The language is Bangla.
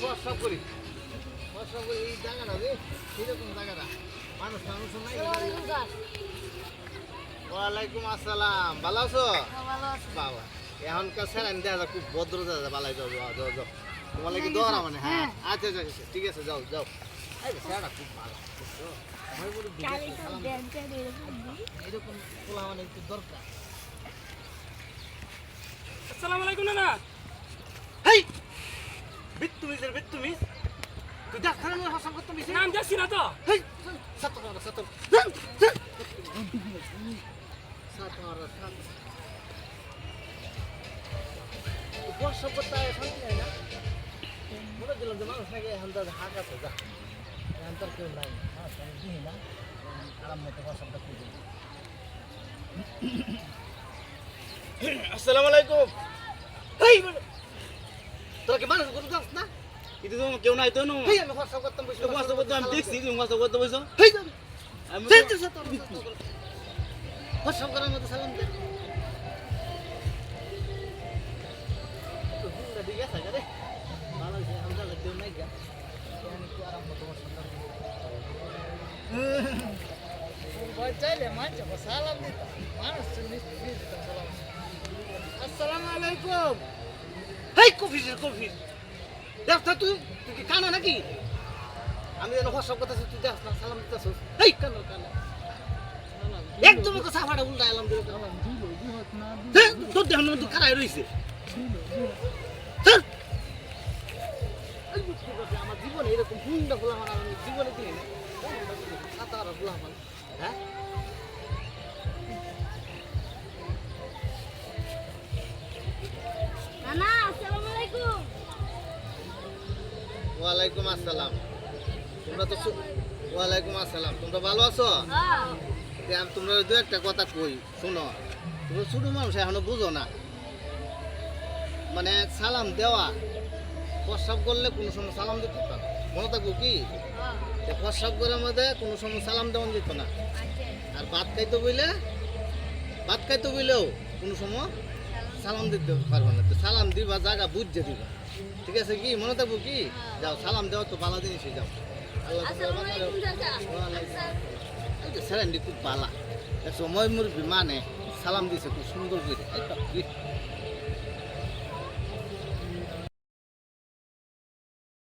বর্ষা করি এই জায়গাটা রে সেরকম জায়গাটা মানুষ নাই। ওয়ালাইকুম আসসালাম, ভালো আছো? বাবা এখনকার স্যালাইন দেওয়া যায় খুব ভদ্র দেওয়া যায়, ভালো যাও যাও যাও তোমার লাগে দৌড়া মানে। হ্যাঁ আচ্ছা আচ্ছা ঠিক আছে যাও যাও। স্যারটা খুব ভালো এরকম খোলা মানে একটু দরকার। আসসালামু আলাইকুম নানা। হেই বিত্তুমিজের বিত্তুমিজ, তুই দেখ থানা নিয়ে হাসান করতে মিশে নাম যাচ্ছি না তো। হেই সাতর সাতর বর্ষা করতে শান্তি হয় না। বলে দিলাম যে মানুষ নাকি এখন তো হাঁক আছে, যা এখন তোর কেউ নাই, হ্যাঁ দিই না আরাম মতো বর্ষাটা খুঁজে। আসসালামু আলাইকুম। হেই তোরা কি মানুষ করতে যাস না? কিন্তু তো কেউ নাই তো না। হেই আমি বর্ষা করতাম বসে ওয়াসা করতে আমি দেখছি তুমি ওয়াসা করতে বসো। হেই আমি বর্ষা করার মতো সালাম দে। ঠিক আছে রে ভালো আছে, আমরা কেউ নাই গা একটু আরাম মতো বর্ষা চাইলে মানুষ সালাম দিত, মানুষ আসসালামু আলাইকুম। হেই কফি কফি দেখ তুই তুই কি কানা নাকি? আমি যেন হসব করতেছি, তুই দেখ না সালাম দিতেছ। হেই কানা কানা একদম ওকে সাফাটা উল্টা এলাম তোর দেহ তুই কারাই রয়েছে। আমার জীবনে এরকম হুন্ডা খোলা আমার আমি জীবনে দিই না সাতারা খোলা আমার। হ্যাঁ নানা আসসালামু আলাইকুম। ওয়ালাইকুম আসসালাম। তোমরা তো ওয়ালাইকুম আসসালাম, তোমরা ভালো আছো? হ্যাঁ আমি তোমরা দু একটা কথা কই শোনো। তোমরা ছোট মানুষ এখনো বুঝো না, মানে সালাম দেওয়া প্রস্রাব করলে কোনো সময় সালাম দিত না, মনে থাকবো কি? প্রস্রাব করার মধ্যে কোনো সময় সালাম দেওয়া যেত না। আর ভাত খাইতে বইলেও কোনো সময় সালাম দিতে পারবে না। তো সালাম দিবা জায়গা বুঝতে দিবা, ঠিক আছে কি? মনে থাকবো কি? যাও সালাম দেওয়া তো ভালো জিনিসই, যাও। আল্লাহ আসসালামু আলাইকুম চাচা। স্যারেন্ডি খুব ভালো, সময় মুরবি মানে সালাম দিছে খুব সুন্দর করে।